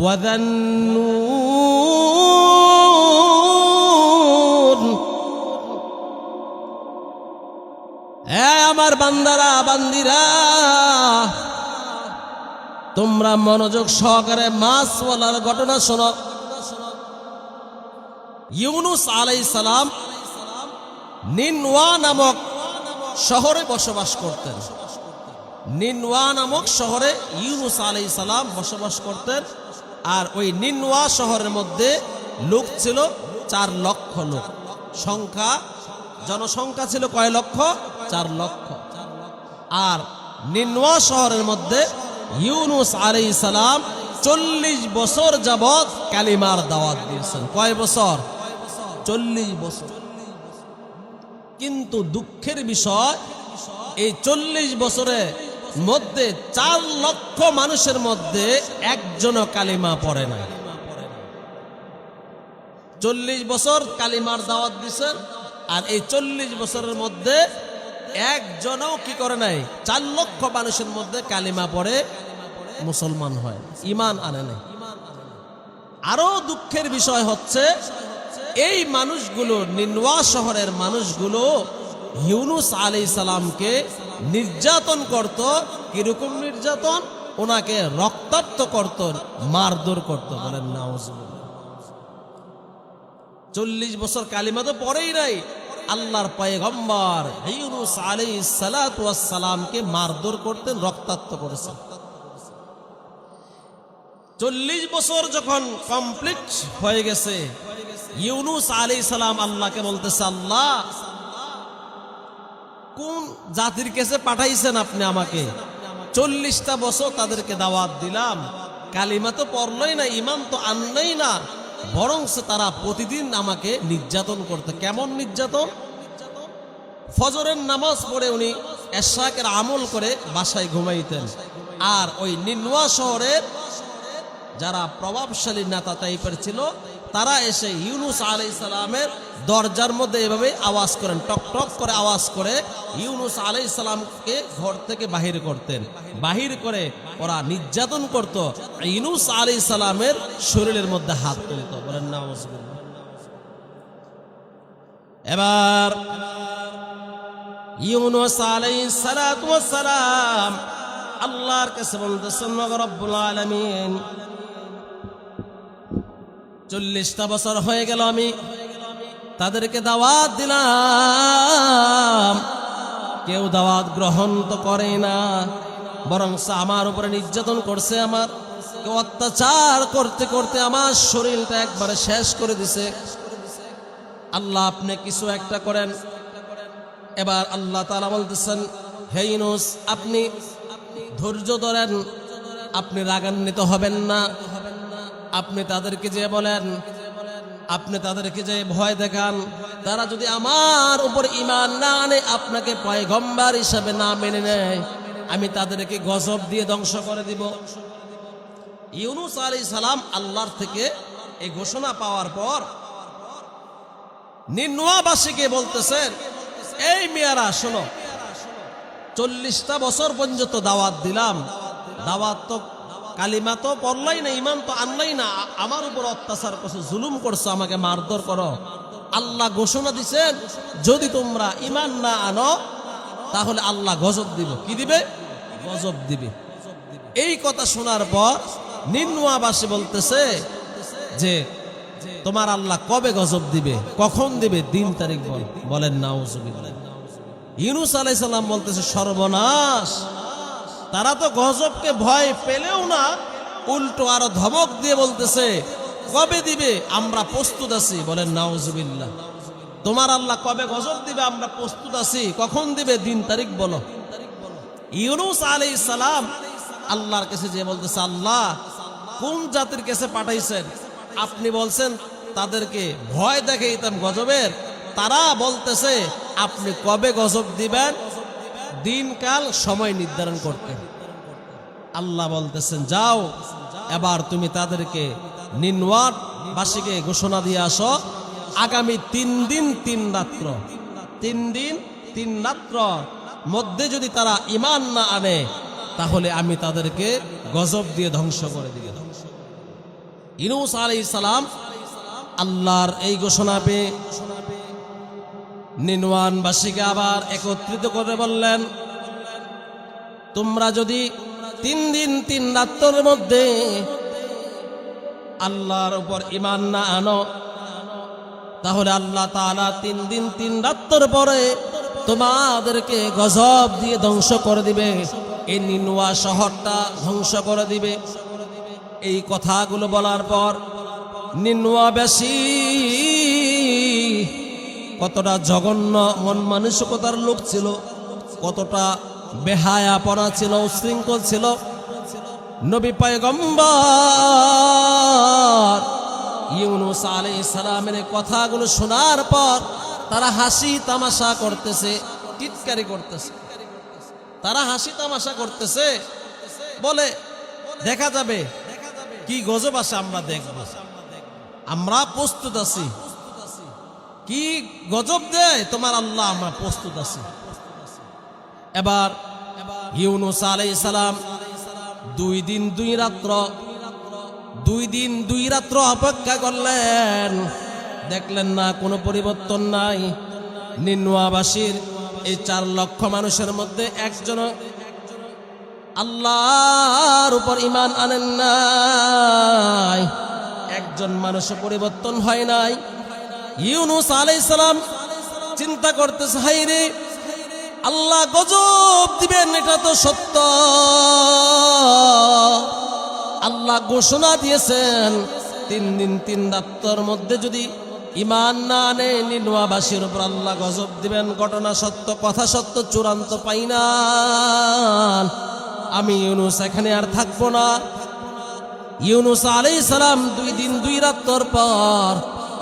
ওয়াযান্নুন। আমার বান্দারা বান্দিরা, তোমরা মনোযোগ সহকারে মাছওয়ালার ঘটনা শোনো। ইউনুস আলাইহিস সালাম নিনওয়া নামক শহরে বসবাস করতেন। নিনওয়া নামক শহরে ইউনুস আলাইহিস সালাম বসবাস করতেন। আর ওই নিনওয়া শহরের মধ্যে লোক ছিল 4 লক্ষ লোক। জনসংখ্যা ছিল কয় লক্ষ? 4 লক্ষ। আর নিনওয়া শহরের মধ্যে ইউনুস আলাইহিস সালাম 40 বছর যাবত কালিমার দাওয়াত দিয়েছেন। কয় বছর? 40 বছর। কিন্তু দুঃখের বিষয়, এই 40 বছরের মধ্যে 4 লক্ষ মানুষের মধ্যে একজনও কালিমা পড়ে নাই। 40 বছর কালিমার দাওয়াত দিয়েছেন, আর এই 40 বছরের মধ্যে একজনও কি করে নাই? 4 লক্ষ মানুষের মধ্যে কালিমা পড়ে মুসলমান হয়, ঈমান আনে নাই। আরো দুঃখের বিষয় হচ্ছে, এই মানুষগুলো, নিনওয়া শহরের মানুষগুলো ইউনুস আলাইহিস সালামকে নির্যাতন করত। কিরকম নির্যাতন? ওনাকে রক্তাক্ত করত, মারধর করত। বলেন নাউজুবিল্লাহ। 40 বছর কালিমা তো পড়েই নাই। আল্লাহর পয়গম্বর ইউনুস আলাইহিস সালাতু ওয়াস সালামকে মারধর করতেন, রক্তাক্ত করেছেন। 40 বছর যখন কমপ্লিট হয়ে গেছে, ইউনুস আলাইহিস সালাম আল্লাহকে বলতেছে, আল্লাহ, কোন জাতির কাছে পাঠাইছেন আপনি আমাকে? 40টা বছর তাদেরকে দাওয়াত দিলাম, কালিমা তো পড়লই না, ঈমান তো আনলই না, বরং তারা প্রতিদিন আমাকে নির্যাতন করতে। কেমন নির্যাতন? ফজরের নামাজ পড়ে উনি এশরাকের আমল করে বাসায় ঘুমাইতেন। আর ওই নিনওয়া শহরের যারা প্রভাবশালী নেতা টাইপের ছিল, তারা এসে ইউনুস আলাইহিস সালামের দরজার মধ্যে এভাবে আওয়াজ করেন, টক টক করে আওয়াজ করে ইউনুস আলাইহিস সালামকে ঘর থেকে বাহির করতেন। বাহির করে ওরা নির্যাতন করত, ইউনুস আলাইহিস সালামের শরীরের মধ্যে হাত তুলত। বলেন নাউজুবিল্লাহ। এবার ইউনুস আলাইহিস সালাতু ওয়াস সালাম আল্লাহর কাছে বলতেছেন, রব্বুল আলামিন, 40টা বছর হয়ে গেল আমি তাদেরকে দাওয়াত দিলাম, কেউ দাওয়াত গ্রহণ তো করে না, বরং আমার উপরে নির্যাতন করছে, আমার অত্যাচার করতে করতে আমার শরীরটা একবারে শেষ করে দিছে। আল্লাহ, আপনি কিছু একটা করেন। এবার আল্লাহ তাআলা বলতেছেন, হে ইউনুস, আপনি ধৈর্য ধরেন, আপনি রাগান্বিত হবেন না। আপনি তাদেরকে যে বলেন, আপনি তাদেরকে যে ভয় দেখান, তারা যদি আমার উপর ঈমান না আনে, আপনাকে পয়গম্বর হিসেবে না মেনে নেয়, আমি তাদেরকে গজব দিয়ে ধ্বংস করে দিব। ইউনুস আলাইহিস সালাম আল্লাহর থেকে এই ঘোষণা পাওয়ার পর নিনওয়াবাসীকে বলতেছেন, এই মেয়েরা শোনো, 40টা বছর পর্যন্ত দাওয়াত দিলাম, দাওয়াত তো কালিমা তো পড়লাই না, ঈমান তো আনলাই না, আমার উপর অত্যাচার করছো, জুলুম করছো, আমাকে মারধর করো। আল্লাহ ঘোষণা দিছেন, যদি তোমরা ঈমান না আনো তাহলে আল্লাহ গজব দিবে। কি দিবে? গজব দিবে। এই কথা শোনার পর নিনওয়াবাসী বলতেছে যে, তোমার আল্লাহ কবে গজব দিবে, কখন দিবে, দিন তারিখ বল। বলেন নাউজুবিল্লাহ। ইউনুস আলাইহিস সালাম বলতেছে, সর্বনাশ, তারা তো গজবকে ভয় পেলেও না, উল্টো আরো ধমক দিয়ে বলতেছে, কবে দিবে, আমরা প্রস্তুত আছি। বলেন নাউজুবিল্লাহ। তোমার আল্লাহ কবে গজব দিবে, আমরা প্রস্তুত আছি, কখন দিবে, দিন তারিখ বলো। ইউনুস আলাইহিস সালাম আল্লাহর কাছে যে বলতেছে, আল্লাহ, কোন জাতির কাছে পাঠাইছেন? আপনি বলছেন তাদেরকে ভয় দেখাইতাম গজবের, তারা বলতেছে আপনি কবে গজব দিবেন, দিনকাল সময় নির্ধারণ করতে। আল্লাহ বলতেছেন, যাও, এবার তুমি তাদেরকে নিনওয়াবাসীকে ঘোষণা দিয়ে আসো, আগামী 3 দিন 3 রাত্র, 3 দিন 3 রাত্র মধ্যে যদি তারা ঈমান না আনে, তাহলে আমি তাদেরকে গজব দিয়ে ধ্বংস করে দিব। ইউনূস আলাইহিস সালাম আল্লাহর এই ঘোষণা পেয়ে নিনওয়ানবাসীকে আবার একত্রিত করে বললেন, তোমরা যদি 3 দিন 3 রাতের মধ্যে আল্লাহর উপর ঈমান না আনো, তাহলে আল্লাহ তাআলা 3 দিন 3 রাতের পরে তোমাদেরকে গজব দিয়ে ধ্বংস করে দিবে, এই নিনওয়া শহরটা ধ্বংস করে দিবে। এই কথাগুলো বলার পর নিনওয়াবাসী কতটা জঘন্য মন মানসিকতার লোক ছিল, কতটা বেহায়াপনা ছিল, উশৃঙ্খল ছিল। নবী পয়গম্বর ইউনূস আলাইহিস সালামের কথাগুলো শোনার পর তারা হাসি তামাশা করতেছে, টিটকারি করতেছে। তারা হাসি তামাশা করতেছে, বলে দেখা যাবে কি গজব আসে, আমরা দেখব, আমরা প্রস্তুত আছি। কি গজব দেয় তোমার আল্লাহ, আমরা প্রস্তুত আছি। এবার ইউনূস আলাইহিস সালাম 2 দিন 2 রাত্র অপেক্ষা করলেন, দেখলেন না কোনো পরিবর্তন নাই। নিনওয়াবাসীর এই 4 লক্ষ মানুষের মধ্যে একজন আল্লাহর উপর ঈমান আনেন নাই, একজন মানুষের পরিবর্তন হয় নাই। ইউনূস আলাইহিস সালাম চিন্তা করতেছে, হায় রে, আল্লাহ গজব দিবেন এটা তো সত্য, আল্লাহ ঘোষণা দিয়েছেন 3 দিন 3 রাতের মধ্যে যদি ঈমান না আনে নিনওয়াবাসীর উপর আল্লাহ গজব দিবেন। ঘটনা সত্য, কথা সত্য, চূড়ান্ত পাইনা। আমি ইউনূস এখানে আর থাকবো না। ইউনূস আলাইহিস সালাম 2 দিন 2 রাতের পর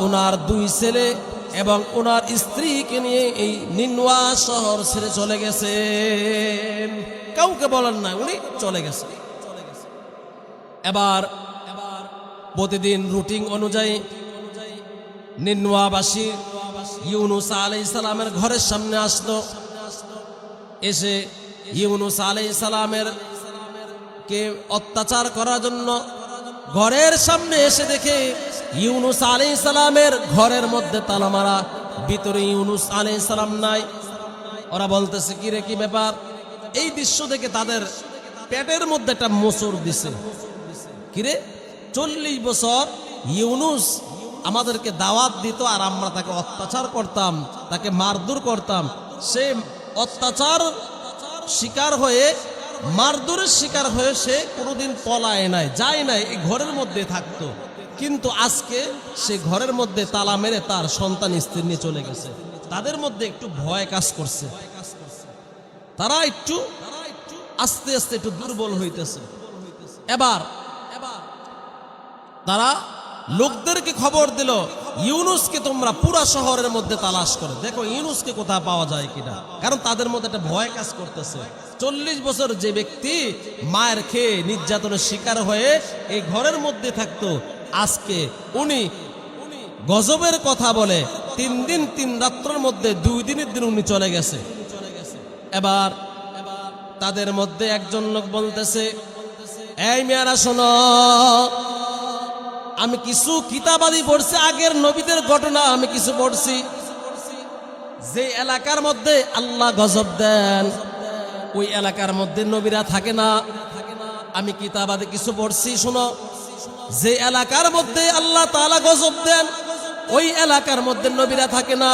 ওনার 2 ছেলে এবং ওনার স্ত্রীকে নিয়ে এই নিনওয়া শহর ছেড়ে চলে গেছেন। কাউকে বলেন না, উনি চলে গেছেন। এবার প্রতিদিন রুটিন অনুযায়ী নিনওয়াবাসী ইউনূস আলাইহিস সালামের ঘরের সামনে আসলো। এসে ইউনূস আলাইহিস সালামের কে অত্যাচার করার জন্য ঘরের সামনে এসে দেখে ইউনূস আলাইহিস সালামের ঘরের মধ্যে তালা মারা, ভিতরে ইউনূস আলাইহিস সালাম নাই। ওরা বলতেছে, কি রে, কি ব্যাপার? এই দৃশ্য দেখে তাদের পেটের মধ্যে একটা মোচড় দিছে। কিরে, 40 বছর ইউনূস আমাদেরকে দাওয়াত দিত আর আমরা তাকে অত্যাচার করতাম, তাকে মারধর করতাম। সে অত্যাচার শিকার হয়ে, মারধরের শিকার হয়ে সে কোনোদিন পলায় নাই, যায় নাই, এই ঘরের মধ্যে থাকতো। কিন্তু আজকে সে ঘরের মধ্যে তালা মেরে তার সন্তান স্ত্রী নিয়ে চলে গেছে। তাদের মধ্যে একটু ভয় কাজ করছে, তারা একটু আস্তে আস্তে একটু দুর্বল হইতেছে। এবার তারা লোকদেরকে খবর দিল, ইউনূসকে তোমরা পুরা শহরের মধ্যে তালাশ করে দেখো ইউনূসকে কোথায় পাওয়া যায় কিনা। কারণ তাদের মধ্যে একটা ভয় কাজ করতেছে। 40 বছর যে ব্যক্তি মায়ের খেয়ে নির্যাতনের শিকার হয়ে এই ঘরের মধ্যে থাকতো, আজকে উনি গজবের কথা বলে 3 দিন 3 রাত্রের মধ্যে 2 দিনের দিন উনি চলে গেছে। এবার তাদের মধ্যে একজন লোক বলতেছে, এই মেয়েরা শোনো, আমি কিছু কিতাবাদি পড়ছি, আগের নবীদের ঘটনা আমি কিছু পড়ছি। যে এলাকার মধ্যে আল্লাহ গজব দেন ওই এলাকার মধ্যে নবীরা থাকে না। আমি কিতাবাদি কিছু পড়ছি, শোনো, যে এলাকার মধ্যে আল্লাহ তাআলা গজব দেন ওই এলাকার মধ্যে নবীরা থাকে না।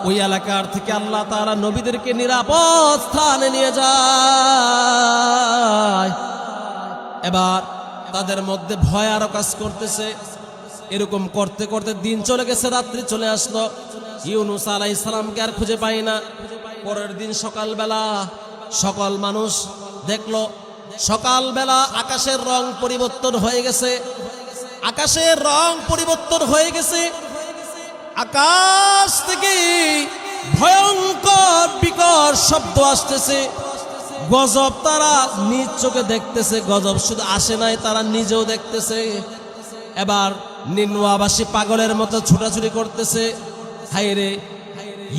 ওই এলাকার থেকে আল্লাহ তাআলা নবীদেরকে নিরাপদ স্থানে নিয়ে যায়। এবার তাদের মধ্যে ভয় আরো কাজ করতেছে। এরকম করতে করতে দিন চলে গেছে, রাত্রি চলে আসলো। ইউনূস আলাইহিস সালামকে আর খুঁজে পাই না। পরের দিন সকালবেলা সকল মানুষ দেখলো, সকালবেলা আকাশের রং পরিবর্তন হয়ে গেছে। আকাশের রং পরিবর্তন হয়ে গেছে। আকাশ থেকে ভয়ঙ্কর বিকট শব্দ আসতেছে। গজব তারা নিজ চোখে দেখতেছে। গজব শুধু আসে নাই, তারা নিজেও দেখতেছে। এবার নিনওয়াবাসী পাগলের মতো ছুটাছুটি করতেছে। হায়রে,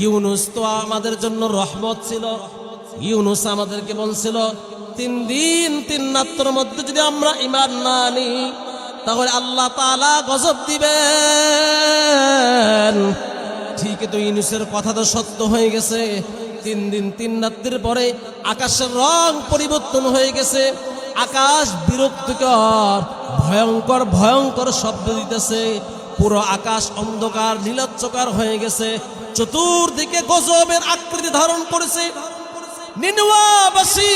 ইউনূস তো আমাদের জন্য রহমত ছিল। ইউনূস আমাদেরকে বলছিল 3 দিন 3 রাত্রের মধ্যে যদি আমরা ঈমান না আনি তাহলে আল্লাহ তাআলা গজব দিবেন। ঠিকই তো ইউনূসের কথা তো সত্য হয়ে গেছে। 3 দিন 3 রাত্রির পরে আকাশের রং পরিবর্তন হয়ে গেছে। আকাশ বিরক্তিকর ভয়ঙ্কর ভয়ঙ্কর শব্দ দিতেছে। পুরো আকাশ অন্ধকার নীলাচ্ছকার হয়ে গেছে। চতুর্দিকে গজবের আকৃতি ধারণ করেছে। নিনওয়াবাসী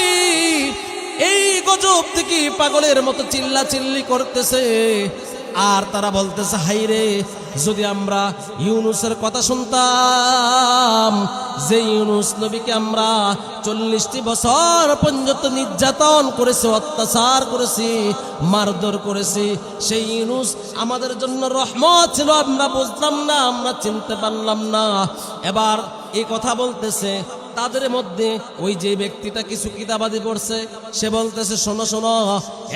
এই গজব থেকে পাগলের মতো চিল্লাচিল্লি করতেছে। আর তারা বলতেছে, হাইরে, যদি আমরা ইউনূসের কথা শুনতাম, যে ইউনূস নবীকে আমরা 40টি বছর পর্যন্ত নির্যাতন করেছি, অত্যাচার করেছি, মারধর করেছি, সেই ইউনূস আমাদের জন্য রহমত ছিল, আমরা বুঝলাম না, আমরা চিনতে পারলাম না। এবার এই কথা বলতেছে। তাদের মধ্যে ওই যে ব্যক্তিটা কিছু কিতাবাদি পড়ছে, সে বলতেছে, শোনো শোনো,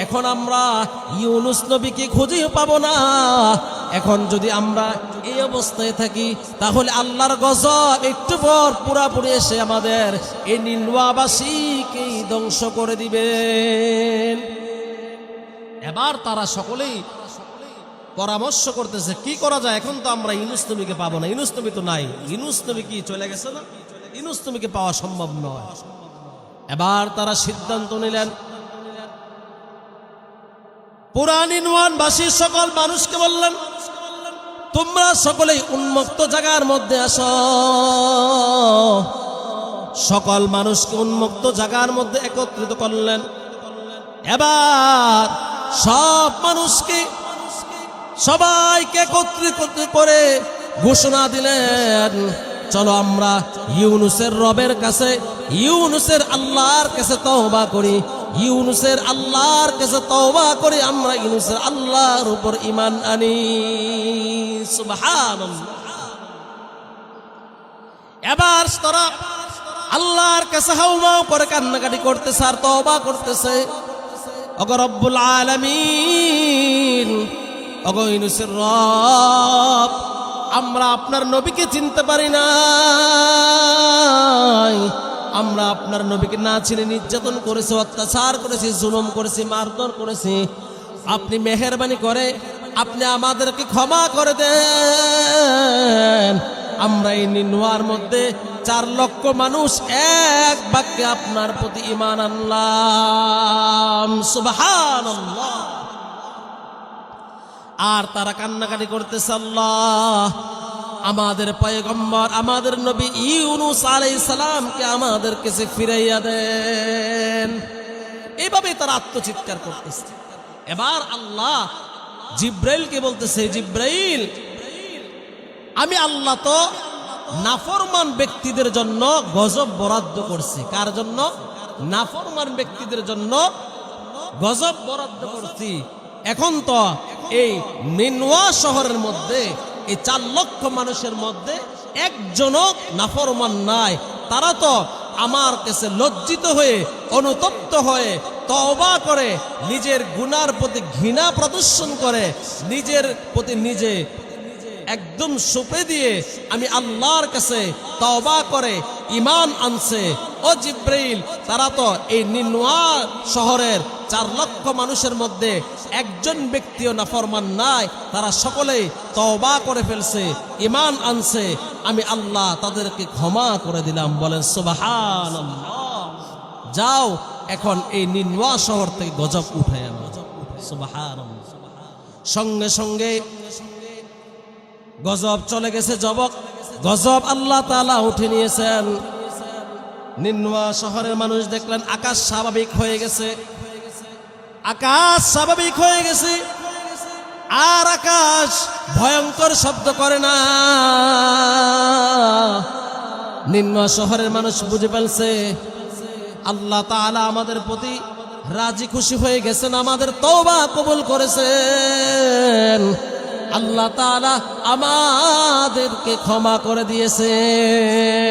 এখন আমরা ইউনূস নবীকে খুঁজেও পাবো না। এখন যদি আমরা এই অবস্থায় থাকি তাহলে আল্লাহর গজব একটু পর পুরাপুরি এসে আমাদের এই নিনওয়াবাসীকে ধ্বংস করে দিবেন। এবার তারা সকলেই পরামর্শ করতেছে, কি করা যায়? এখন তো আমরা ইউনূস নবীকে পাবো না, ইউনূস নবী তো নাই। ইউনূস নবী কি চলে গেছে না? ইউনূস নবীকে পাওয়া সম্ভব নয়। এবার তারা সিদ্ধান্ত নিলেন, পুরা নিনওয়াবাসী সকল মানুষকে বললেন, তোমরা সকলেই উন্মুক্ত জায়গার মধ্যে আসো। সকল মানুষকে উন্মুক্ত জায়গার মধ্যে একত্রিত করলেন। এবার সব মানুষকে সবাইকে একত্রিত করে ঘোষণা দিলেন, চলো আমরা ইউনূসের রবের কাছে, ইউনূসের আল্লাহর কাছে তওবা করি, ইউনূসের আল্লাহর কাছে তওবা করে আমরা ইউনূসের আল্লাহর উপর ঈমান আনি। সুবহানাল্লাহ। এবার তারা আল্লাহর কাছে হাউমাউ করে কান্নাকাটি করতেছে আর তওবা করতেছে। ওগো রব্বুল আলামিন, ওগো ইউনূসের রব, আমরা আপনার নবীকে চিনতে পারি না, আমরা আপনার নবীকে না চিনে নির্যাতন করেছি, অত্যাচার করেছি, জুলুম করেছি, মারধর করেছি। আপনি মেহেরবানি করে আপনি আমাদেরকে ক্ষমা করে দেন। আমরা এই নিনওয়ার মধ্যে 4 লক্ষ মানুষ এক বাক্যে আপনার প্রতি ঈমান আনলাম। সুবহানাল্লাহ। আর তারা কান্নাকাটি করতেছে, আল্লাহ, আমাদের পয়গম্বর, আমাদের নবী ইউনূস আলাইহিস সালামকে আমাদের কাছে ফিরাইয়া দেন। এইভাবে তারা আত্মচিৎকার করতেছে। এবার আল্লাহ জিব্রাইলকে বলতেছে, জিব্রাইল, আমি আল্লাহ তো নাফরমান ব্যক্তিদের জন্য গজব বরাদ্দ করছি। কার জন্য? নাফরমান ব্যক্তিদের জন্য গজব বরাদ্দ করছি। এখন তো এই নিনওয়া শহরের মধ্যে এই 4 লক্ষ মানুষের মধ্যে একজনও নাফরমান নাই। তারা তো আমার কাছে লজ্জিত হয়ে, অনুতপ্ত হয়ে তওবা করে, নিজের গুনার প্রতি ঘৃণা প্রদর্শন করে, নিজের প্রতি নিজে একদম সঁপে দিয়ে আমি আল্লাহর কাছে তওবা করে ঈমান আনছে। ও জিব্রাইল, তারা তো এই নিনওয়া শহরের 4 লক্ষ মানুষের মধ্যে একজন ব্যক্তিও নাফরমান নাই, তারা সকলেই তওবা করে ফেলছে, ঈমান আনছে, আমি আল্লাহ তাদেরকে ক্ষমা করে দিলাম। বলেন সুবহানাল্লাহ। যাও এখন এই নিনওয়া শহর থেকে গজব উঠে আনো। সুবহানাল্লাহ। সঙ্গে সঙ্গে গজব চলে গেছে। গজব আল্লাহ তাআলা উঠে নিয়েছেন। নিনওয়া শহরের মানুষ দেখলেন আকাশ স্বাভাবিক হয়ে গেছে, আকাশ স্বাভাবিক হয়ে গেছে, আর আকাশ ভয়ঙ্কর শব্দ করে না। নিনওয়া শহরের মানুষ বুঝে ফেলছে আল্লাহ তাআলা আমাদের প্রতি রাজি খুশি হয়ে গেছেন, আমাদের তওবা কবুল করেছেন, আল্লাহ তাআলা আমাদেরকে ক্ষমা করে দিয়েছেন।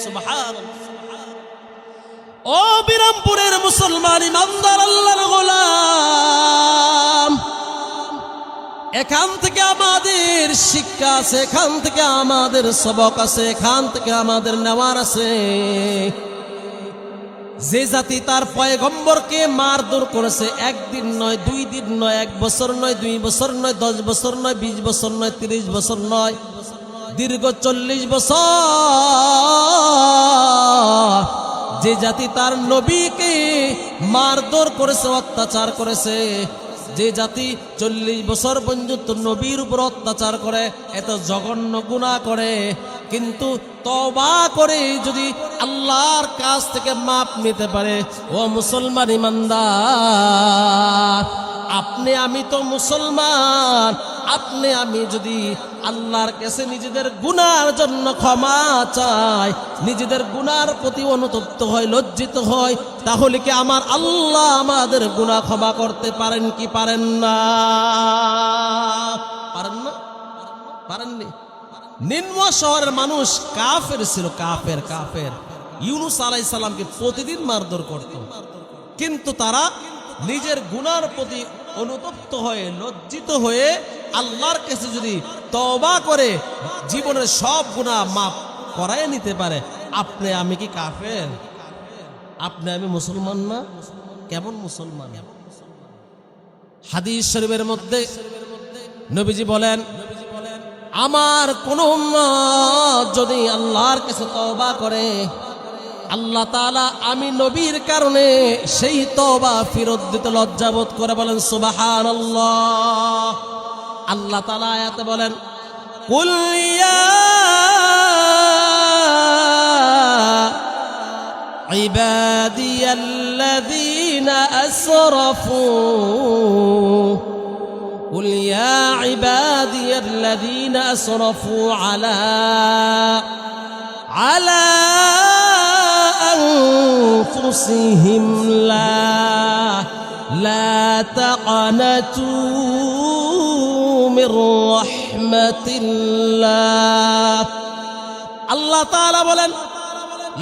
সুবহানাল্লাহ। ও বিরামপুরের মুসলমান ইমানদার আল্লাহর গোলাম, এখান থেকে আমাদের শিক্ষা আছে, এখান থেকে আমাদের সবক আছে, এখান থেকে আমাদের নেওয়ার আছে। যে জাতি তার পয়গম্বরকে মারধর করেছে, একদিন নয়, 2 দিন নয়, 1 বছর নয়, 2 বছর নয়, 10 বছর নয়, 20 বছর নয়, 30 বছর নয়, দীর্ঘ 40 বছর যে জাতি তার নবীকে মারধর করেছে, অত্যাচার করেছে, যে জাতি 40 বছর পর্যন্ত নবীর উপর অত্যাচার করে, এত জঘন্য গুনাহ করে, কিন্তু তওবা করে যদি আল্লাহর কাছ থেকে মাপ নিতে পারে, ও মুসলমান ইমানদার, আপনি আমি তো মুসলমান, আপনি আমি যদি আল্লাহর কাছে নিজেদের গুনার জন্য ক্ষমা চাই, নিজেদের গুনার প্রতি অনুতপ্ত হয়, লজ্জিত হয়, তাহলে কি আমার আল্লাহ আমাদের গুনাহ ক্ষমা করতে পারেন কি পারেন না? পারেন না? পারেননি। নিম্ন শহরের মানুষ কাফের ছিল, কাফের কাফের। ইউনুস আলাইহিস সালামকে প্রতিদিন মারধর করত, কিন্তু তারা নিজের গুনার প্রতি অনুতপ্ত হয়ে, লজ্জিত হয়ে আল্লাহর কাছে যদি তওবা করে জীবনের সব গুনাহ মাফ করায় নিতে পারে, আপনি আমি কি কাফের? আপনি আমি মুসলমান না? কেমন মুসলমান? হাদিস শরীফের মধ্যে নবীজি বলেন, আমার কোন উম্মত যদি আল্লাহর কাছে তওবা করে, আল্লাহ তাআলা আমি নবীর কারণে সেই তওবা ফেরত দিতে লজ্জাবোধ করে। বলেন সুবহানাল্লাহ। আল্লাহ তাআলা আয়াতে বলেন, কুল ইয়া ইবাদিয়াল্লাযীনা আসরাফু قل يا عبادي الذين أسرفوا على أنفسهم لا تقنطوا من رحمة الله। الله تعالى বলেন,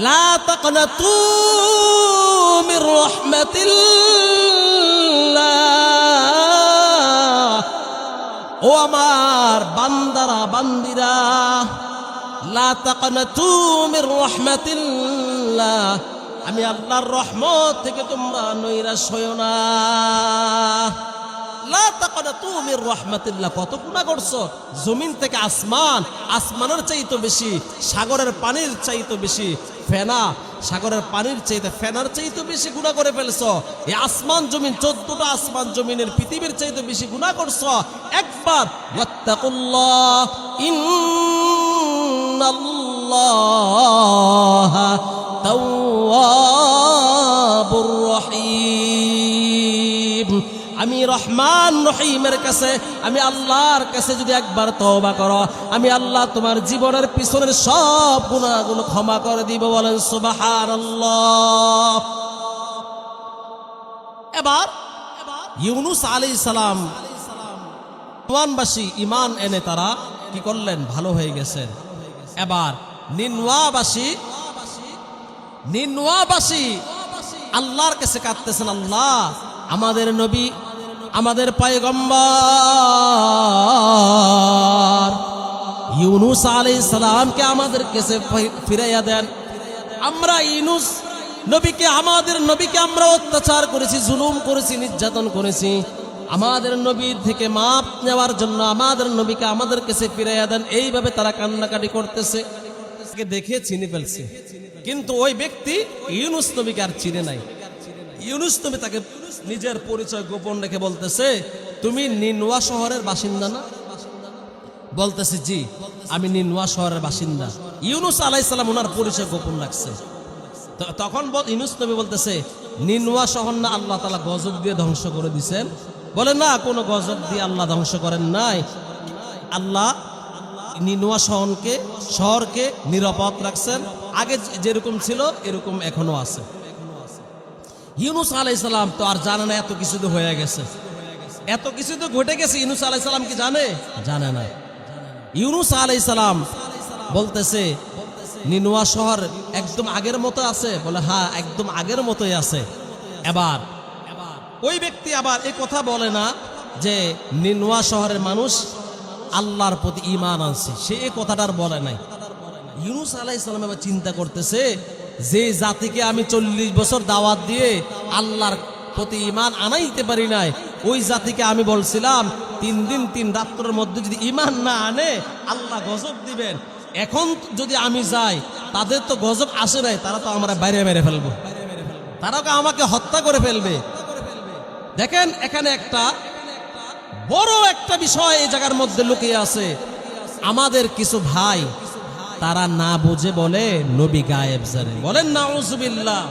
لا تقنطوا من رحمة الله। ও আমার বান্দারা বান্দিরা, লা তাকনাতু মির রাহমাতিল্লাহ, আমি আল্লাহর রহমত থেকে তোমরা নৈরাশ হয়ো না। লা তাকনাতু মির রাহমাতিল্লাহ। কত গুনাহ করছো, জমিন থেকে আসমান, আসমানের চাইতে বেশি, সাগরের পানির চাইতে বেশি, ফেনা সাগরের পানির চাইতে ফেনার চাইতে বেশি গুনাহ করে ফেলছো। এই আসমান জমিন, 14টা আসমান জমিনের পৃথিবীর চাইতে বেশি গুনাহ করছো। একবার ওয়াত্তাকুল্লাহ ইন্নাল্লাহা তাওয়াবুর রহিম। আমি রহমান রহিমের কাছে, আমি আল্লাহর কাছে যদি একবার তওবা করো, আমি আল্লাহ তোমার জীবনের পিছনের সব গুনাহগুলো ক্ষমা করে দিব। বলেন সুবহানাল্লাহ। এবার ইউনুস আলাইহিস সালাম নিনওয়াবাসী ঈমান এনে তারা কি করলেন? ভালো হয়ে গেছেন। এবার নিনওয়াবাসী আল্লাহর কাছে কাঁদতেছেন, আল্লাহ আমাদের নবী, আমাদের পয়গম্বর ইউনুস আলাইহিস সালামকে আমাদের কাছে ফিরাইয়া দেন। আমরা ইউনুস নবীকে, আমাদের নবীকে আমরা অত্যাচার করেছি, জুলুম করেছি, নির্যাতন করেছি। আমাদের নবীর থেকে মাপ নেওয়ার জন্য আমাদের নবীকে আমাদের কাছে ফিরাইয়া দেন। এইভাবে তারা কান্নাকাটি করতেছে। দেখে চিনে ফেলছে, কিন্তু ওই ব্যক্তি ইউনুস নবীকে আর চিনে নাই। ইউনুস নবী তাকে নিজের পরিচয় গোপন রেখে বলতেছে, তুমি নিনওয়া শহরের বাসিন্দা না? বলতেছে, জি আমি নিনওয়া শহরের বাসিন্দা। ইউনুস আলাইহিস সালাম ওনার পরিচয় গোপন রাখছে। তখন ইউনুস নবী বলতেছে, নিনওয়া শহর না আল্লাহ তাআলা গজব দিয়ে ধ্বংস করে দিয়েছেন? বলে না, কোনো গজব দিয়ে আল্লাহ ধ্বংস করেন নাই। আল্লাহ নিনওয়া শহরকে নিরাপদ রাখছেন। আগে যেরকম ছিল এরকম এখনো আছে। ইউনুস আলাইহিস সালাম তো আর জানে না এত কিছু তো হয়ে গেছে, এত কিছু তো ঘটে গেছে। ইউনুস আলাইহিস সালাম কি জানে? জানে না। ইউনুস আলাইহিস সালাম বলতেছে, নিনওয়া শহর একদম আগের মতো আছে? বলে হ্যাঁ, একদম আগের মতোই আছে। এবার ওই ব্যক্তি আবার এই কথা বলে না যে নিনওয়া শহরের মানুষ আল্লাহর প্রতি ঈমান আনছে, সে এই কথাটার বলে নাই। ইউনুস আলাইহিস সালাম এবার চিন্তা করতেছে, যে জাতিকে আমি 40 বছর দাওয়াত দিয়ে আল্লাহর প্রতি ঈমান আনাইতে পারি নাই, ওই জাতিকে আমি বলছিলাম 3 দিন 3 রাত্রের মধ্যে যদি ঈমান না আনে আল্লাহ গজব দিবেন। এখন যদি আমি যাই, তাদের তো গজব আসে নাই, তারা তো আমরা বাইরে মেরে ফেলবো, তারা আমাকে হত্যা করে ফেলবে। দেখেন এখানে একটা বড় একটা বিষয় এই জায়গার মধ্যে লুকিয়ে আছে। আমাদের কিছু ভাই তারা না বুঝে বলে নবী গায়েব জানে। বলেন নাউজুবিল্লাহ।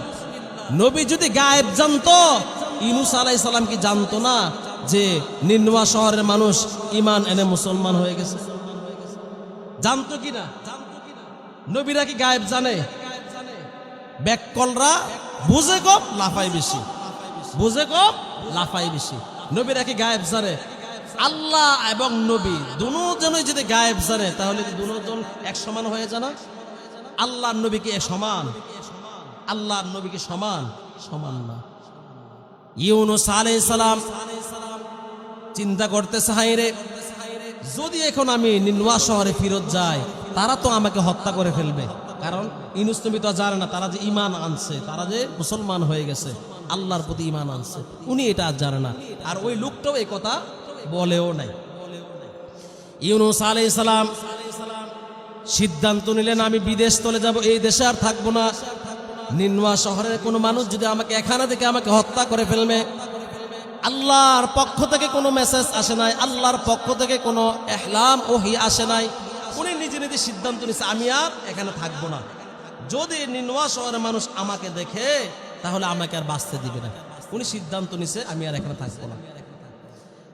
নবী যদি গায়েব জানতো, ইউনূস আলাইহিস সালাম কি জানতো না যে নিনওয়া শহরের মানুষ ঈমান এনে মুসলমান হয়ে গেছে? জানতো কি না? নবীরা কি গায়েব জানে? ব্যাককলরা বুঝে কম লাফাই বেশি, বুঝে কম লাফাই বেশি। নবীরা কি গায়েব জানে? আল্লাহ এবং নবী দুজনই যদি গায়েব জানে, তাহলে কি দুজন এক সমান হয়ে যায় না? আল্লাহর নবী কি সমান? আল্লাহর নবী কি সমান? সমান না। ইউনূস আলাইহিস সালাম চিন্তা করতেছে, হায়রে যদি এখন আমি নিনওয়া শহরে ফিরত যাই, তারা তো আমাকে হত্যা করে ফেলবে। কারণ ইউনূস নবী তো জানে না তারা যে ঈমান আনছে, তারা যে মুসলমান হয়ে গেছে, আল্লাহর প্রতি ঈমান আনছে, উনি এটা আর জানে না। আর ওই লোকটাও এই কথা বলেও নাই। ইউনূস আলাইহিস সালাম সিদ্ধান্ত নিলেন, আমি বিদেশ চলে যাব, এই দেশে আর থাকবো না। নিনওয়া শহরের কোনো মানুষ যদি আমাকে এখানে থেকে আমাকে হত্যা করে ফেলবে, আল্লাহর পক্ষ থেকে কোনো মেসেজ আসে নাই, আল্লাহর পক্ষ থেকে কোনো ইহলাম ওহী আসে নাই। উনি নিজে নিজে সিদ্ধান্ত নিয়েছে আমি আর এখানে থাকবো না। যদি নিনওয়া শহরের মানুষ আমাকে দেখে তাহলে আমাকে আর বাঁচতে দিবে না। উনি সিদ্ধান্ত নিছে আমি আর এখানে থাকবো না।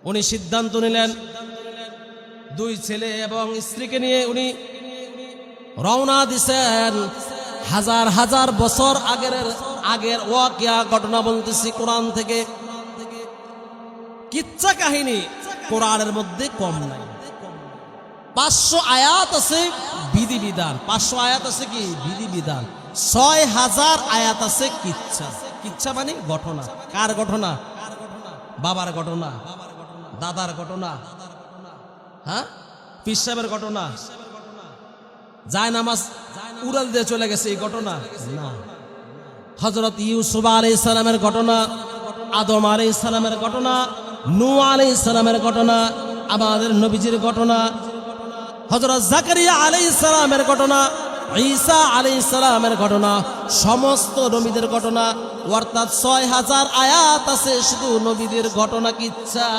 উনি সিদ্ধান্ত নিলেন, 2 ছেলে এবং স্ত্রীকে নিয়ে উনি রওনা দিছেন। হাজার হাজার বছর আগের ওয়াকিয়া ঘটনা বলতেছি, কোরআন থেকে কিচ্ছা কাহিনী কোরআনের মধ্যে কম নাই। 500 আয়াত আছে বিধিবিধান, 500 আয়াত আছে কি বিধিবিধান, 6000 আয়াত আছে কিচ্ছা। কিচ্ছা মানে ঘটনা। কার ঘটনা? বাবার ঘটনা, দাদার ঘটনা, হ্যাঁ পীর সাহেবের ঘটনা, যায় নামাজ উড়াল দিয়ে চলে গেছে এই ঘটনা না। হযরত ইউসুফ আলাইহিস সালামের ঘটনা, আদম আলাইহিস সালামের ঘটনা, নূহ আলাইহিস সালামের ঘটনা, আমাদের নবীজির ঘটনা, হযরত জাকারিয়া আলাইহিস সালামের ঘটনা, ঈসা আলাইহিস সালামের ঘটনা, সমস্ত নবীদের ঘটনা। অর্থাৎ 6000 আয়াত আছে শুধু নবীদের ঘটনা কিচ্ছা।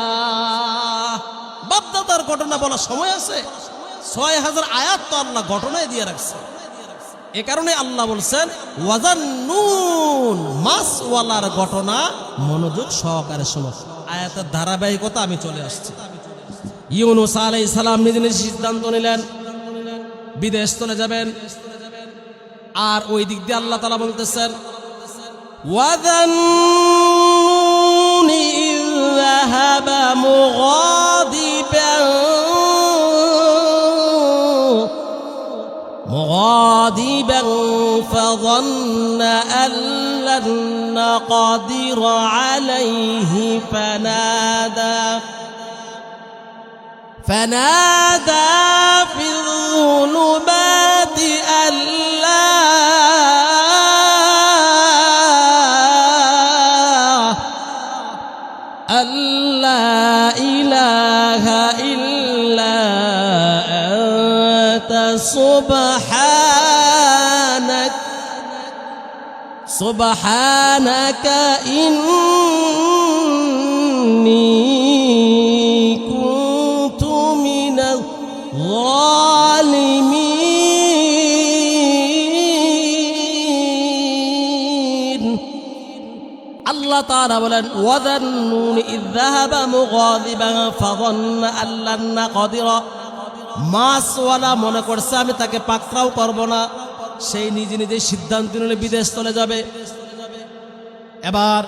বাপদাদার ঘটনা বলার সময় আছে? 6000 আয়াত তো আল্লাহ ঘটনায় দিয়ে রাখছে। এ কারণে আল্লাহ বলছেন ওয়াজান্নুন, মাছওয়ালার ঘটনা মনোযোগ সহকারে শোনো। আয়াতের ধারাবাহিকতা আমি চলে আসছি। ইউনূস আলাইহিস সালাম নিজে নিজে সিদ্ধান্ত নিলেন বিদেশ চলে যাবেন। আর ওই দিক দিয়ে আল্লাহ তাআলা বলতেছেন ওয়াযান্নুনি ইয যাহাবা مغاضبا فظن أن لن نقدر عليه فنادى في الظلمات أن لا إله إلا أنت سبحانك إني كنت من الظالمين। আল্লাহ তাআলা বলেন ওয়াযান্নুনি ইয যাহাবা মুগাযিবান ফাযান্না আন লান নাকদির, মাছওয়ালা মনে করছে আমি তাকে পাকড়াও করব না, সেই নিজে নিজে সিদ্ধান্ত নিলে বিদেশ চলে যাবে। এবার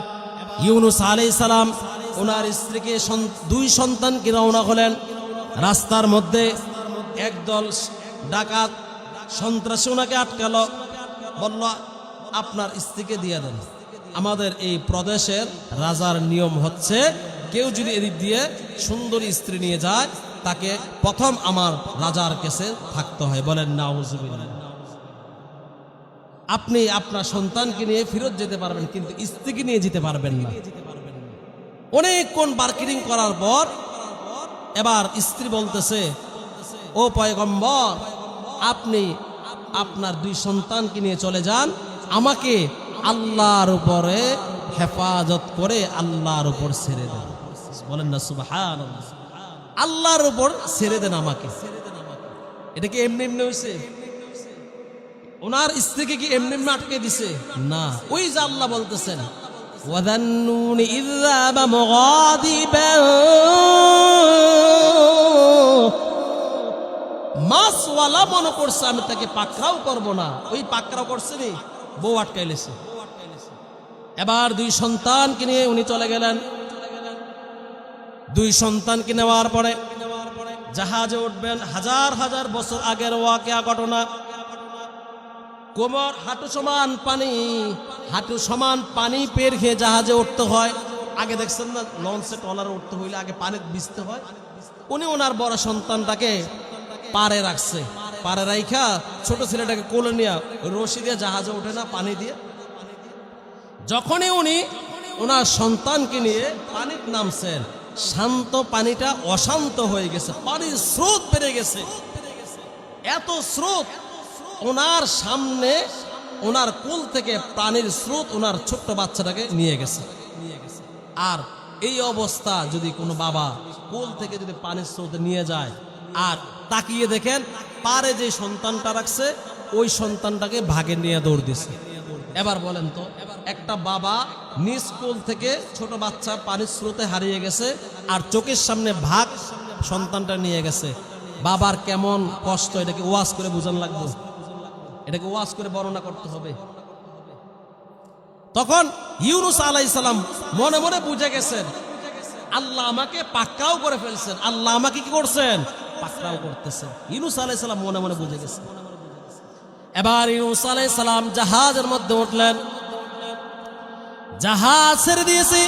ইউনূস আলাইহিস সালাম ওনার স্ত্রীকে 2 সন্তানকে রওনা হলেন। রাস্তার মধ্যে একদল ডাকাত সন্ত্রাসী ওনাকে আটকালো, বলল আপনার স্ত্রীকে দিয়ে দেন। আমাদের এই প্রদেশের রাজার নিয়ম হচ্ছে কেউ যদি এদিক দিয়ে সুন্দরী স্ত্রী নিয়ে যায় তাকে প্রথম আমার রাজার কাছে থাকতে হয়। বলেন নাউজুবিল্লাহ। আপনি আপনার সন্তানকে নিয়ে ফেরত যেতে পারবেন, কিন্তু স্ত্রীকে নিয়ে যেতে পারবেন না। অনেকক্ষণ বার্গেনিং করার পর এবার স্ত্রী বলতেছে, ও পয়গম্বর, আপনি আপনার 2 সন্তানকে নিয়ে চলে যান, আমাকে আল্লাহর উপরে হেফাজত করে আল্লাহর উপর ছেড়ে দেন। বলেন না সুবহানাল্লাহ। আল্লাহর উপর ছেড়ে দেন আমাকে। এটা কি এমনি এমনি হয়েছে? ওনার স্ত্রীকে কি এমনি এমনি আটকে দিছে? না, ওই যে আল্লাহ বলতেছেন, ওয়াযান্নুনি ইয যাবা মুগাদিবান, মাসওয়ালা মনে করছে আমি তাকে পাকড়াও করব না, ওই পাকড়াও করছে নি, বউ আটকাইলেছে। এবার 2 সন্তানকে নিয়ে উনি চলে গেলেন। 2 সন্তানকে নেওয়ার পরে জাহাজে উঠবেন। হাজার হাজার বছর আগের ওয়াকিয়া ঘটনা। কোমর হাঁটু সমান পানি পের খেয়ে জাহাজে উঠতে হয়। আগে দেখছেন না, লঞ্চে ট্রলারে উঠতে হইলে আগে পানি ভিজতে হয়। উনি ওনার বড় সন্তানটাকে পারে রাখছে, পারে রাইখা ছোট ছেলেটাকে কোলে নিয়ে রশি দিয়ে জাহাজে ওঠে না পানি দিয়ে। যখনই উনি ওনার সন্তানকে নিয়ে পানিতে নামছেন, শান্ত পানিটা অশান্ত হয়ে গেছে, পানির স্রোত বেড়ে গেছে। এত স্রোত, ওনার সামনে ওনার কোল থেকে পানির স্রোত ওনার ছোট্ট বাচ্চাটাকে নিয়ে গেছে। আর এই অবস্থা যদি কোনো বাবা কোল থেকে যদি পানির স্রোতে নিয়ে যায়, আর তাকিয়ে দেখেন পারে যে সন্তানটা রাখছে ওই সন্তানটাকে ভাগে নিয়ে দৌড় দিছে। এবার বলেন তো, একটা বাবা নিজ কোল থেকে ছোট বাচ্চা পানির স্রোতে হারিয়ে গেছে, আর চোখের সামনে ভাগ সন্তানটা নিয়ে গেছে, বাবার কেমন কষ্ট। এটাকে ওয়াজ করে বোঝান লাগবে, এটাকে ওয়াজ করে বর্ণনা করতে হবে। তখন ইউনুস আলাইহিস সালাম মনে মনে বুঝে গেছেন, আল্লাহ আমাকে পাকড়াও করে ফেলছেন, আল্লাহ আমাকে কি করছেন, পাকড়াও করতেছেন। ইউনুস আলাইহিস সালাম মনে মনে বুঝে গেছেন। এবার ইউনুস আলাইহিস সালাম জাহাজের মধ্যে উঠলেন, জাহাজ ছেড়ে দিয়েছে।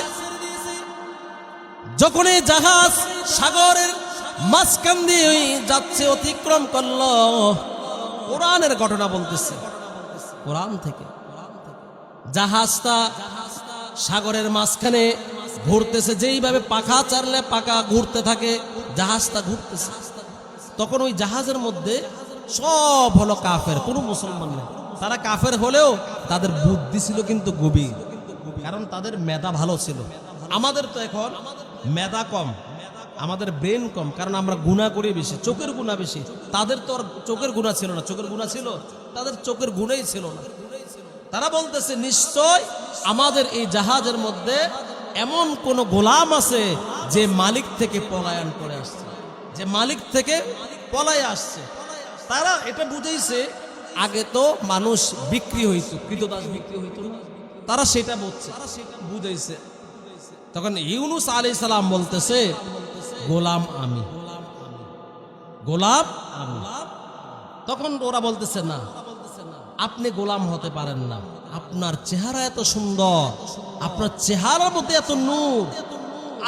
যখনই জাহাজ সাগরের মাঝখান দিয়ে যাচ্ছে, অতিক্রম করলো, কোরআনের ঘটনা বলতেছে, কোরআন থেকে জাহাজটা সাগরের মাঝখানে ঘুরতেছে। যেইভাবে পাখা চারলে পাখা ঘুরতে থাকে, জাহাজটা ঘুরতেছে। তখন ওই জাহাজের মধ্যে সব হলো কাফের, কোনো মুসলমান নেই। তারা কাফের হলেও তাদের বুদ্ধি ছিল কিন্তু গভীর, কারণ তাদের মেধা ভালো ছিল। আমাদের তো এখন মেধা কম, আমাদের ব্রেন কম, কারণ আমরা গুনাহ করি বেশি, চোখের গুনাহ বেশি। তাদের তো আর চোখের গুনাহ ছিল না, চোখের গুনাহ ছিল, তাদের চোখের গুনাহই ছিল না। তারা বলতেছে, নিশ্চয় আমাদের এই জাহাজের মধ্যে এমন কোন গোলাম আছে যে মালিক থেকে পলায়ন করে আসছে, যে মালিক থেকে পলায় আসছে। তারা এটা বুঝেছে, আগে তো মানুষ বিক্রি হইতো, কৃতদাস বিক্রি হইতো না, তারা সেটা বুঝেছে। তখন ইউনুস আলাইহিস সালাম বলতেছে, গোলাম আমি, গোলাম আমি। তখন ওরা বলতেছে, না, আপনি গোলাম হতে পারেন না, আপনার চেহারা এত সুন্দর, আপনার চেহারার মধ্যে এত নূর,